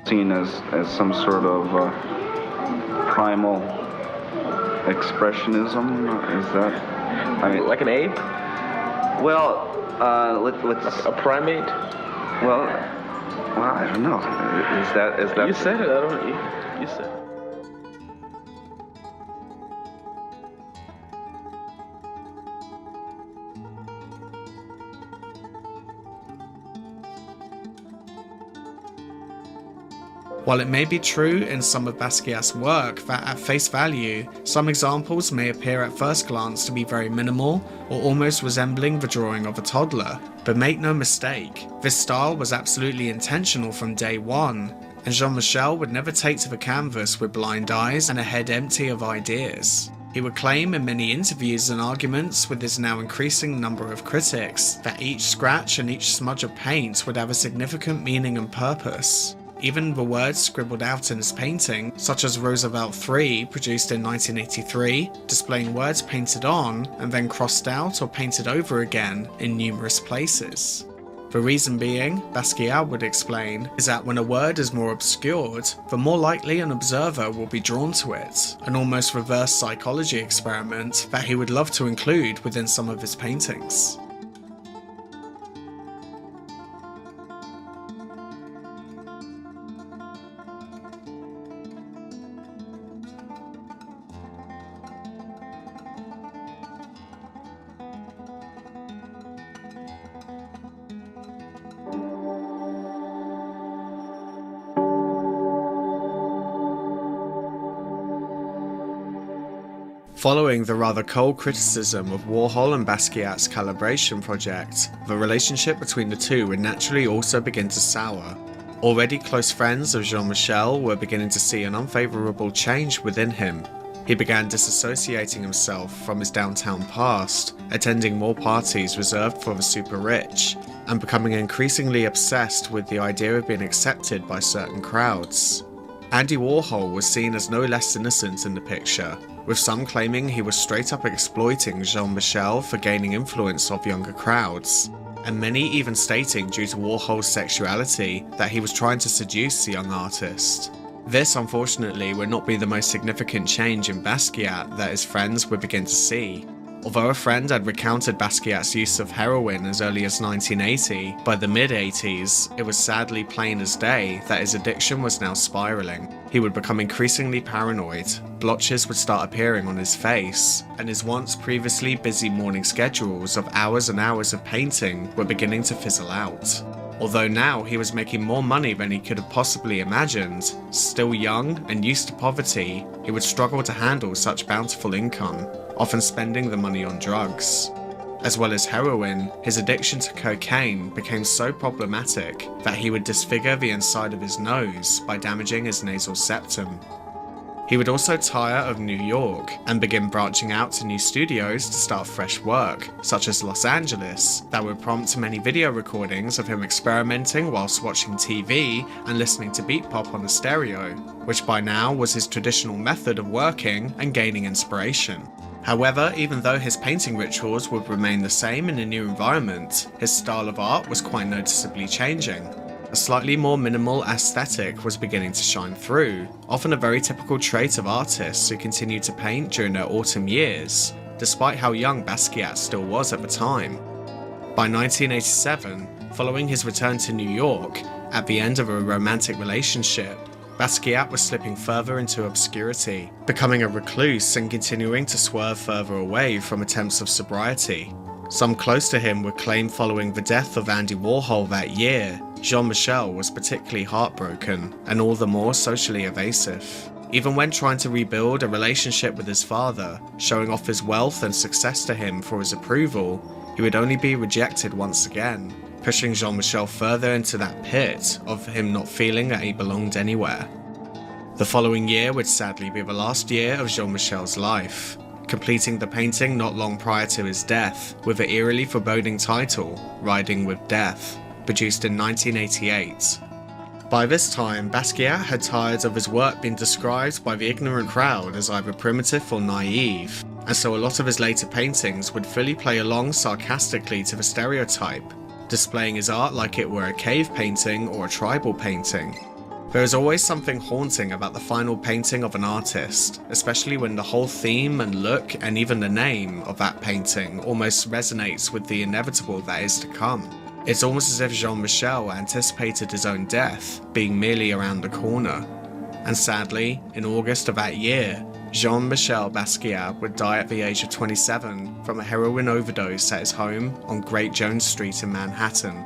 seen as some sort of primal expressionism. Is that? I mean, Like an ape? well, let's A primate? well, I don't know. Is that? You said it. I don't. You said it. While it may be true in some of Basquiat's work that at face value, some examples may appear at first glance to be very minimal or almost resembling the drawing of a toddler, but make no mistake, this style was absolutely intentional from day one, and Jean-Michel would never take to the canvas with blind eyes and a head empty of ideas. He would claim in many interviews and arguments with his now increasing number of critics that each scratch and each smudge of paint would have a significant meaning and purpose. Even the words scribbled out in his painting, such as Roosevelt III, produced in 1983, displaying words painted on and then crossed out or painted over again in numerous places. The reason being, Basquiat would explain, is that when a word is more obscured, the more likely an observer will be drawn to it, an almost reverse psychology experiment that he would love to include within some of his paintings. Following the rather cold criticism of Warhol and Basquiat's calibration project, the relationship between the two would naturally also begin to sour. Already close friends of Jean-Michel were beginning to see an unfavourable change within him. He began disassociating himself from his downtown past, attending more parties reserved for the super rich, and becoming increasingly obsessed with the idea of being accepted by certain crowds. Andy Warhol was seen as no less innocent in the picture, with some claiming he was straight up exploiting Jean-Michel for gaining influence of younger crowds, and many even stating due to Warhol's sexuality that he was trying to seduce the young artist. This unfortunately would not be the most significant change in Basquiat that his friends would begin to see. Although a friend had recounted Basquiat's use of heroin as early as 1980, by the mid-80s, it was sadly plain as day that his addiction was now spiraling. He would become increasingly paranoid, blotches would start appearing on his face, and his once previously busy morning schedules of hours and hours of painting were beginning to fizzle out. Although now he was making more money than he could have possibly imagined, still young and used to poverty, he would struggle to handle such bountiful income, often spending the money on drugs. As well as heroin, his addiction to cocaine became so problematic that he would disfigure the inside of his nose by damaging his nasal septum. He would also tire of New York and begin branching out to new studios to start fresh work, such as Los Angeles, that would prompt many video recordings of him experimenting whilst watching TV and listening to beat pop on the stereo, which by now was his traditional method of working and gaining inspiration. However, even though his painting rituals would remain the same in a new environment, his style of art was quite noticeably changing. A slightly more minimal aesthetic was beginning to shine through, often a very typical trait of artists who continued to paint during their autumn years, despite how young Basquiat still was at the time. By 1987, following his return to New York, at the end of a romantic relationship, Basquiat was slipping further into obscurity, becoming a recluse and continuing to swerve further away from attempts of sobriety. Some close to him would claim following the death of Andy Warhol that year, Jean-Michel was particularly heartbroken and all the more socially evasive. Even when trying to rebuild a relationship with his father, showing off his wealth and success to him for his approval, he would only be rejected once again, pushing Jean-Michel further into that pit of him not feeling that he belonged anywhere. The following year would sadly be the last year of Jean-Michel's life, completing the painting not long prior to his death with the eerily foreboding title, Riding with Death, produced in 1988. By this time, Basquiat had tired of his work being described by the ignorant crowd as either primitive or naive, and so a lot of his later paintings would fully play along sarcastically to the stereotype, displaying his art like it were a cave painting or a tribal painting. There is always something haunting about the final painting of an artist, especially when the whole theme and look and even the name of that painting almost resonates with the inevitable that is to come. It's almost as if Jean-Michel anticipated his own death being merely around the corner. And sadly, in August of that year, Jean-Michel Basquiat would die at the age of 27 from a heroin overdose at his home on Great Jones Street in Manhattan,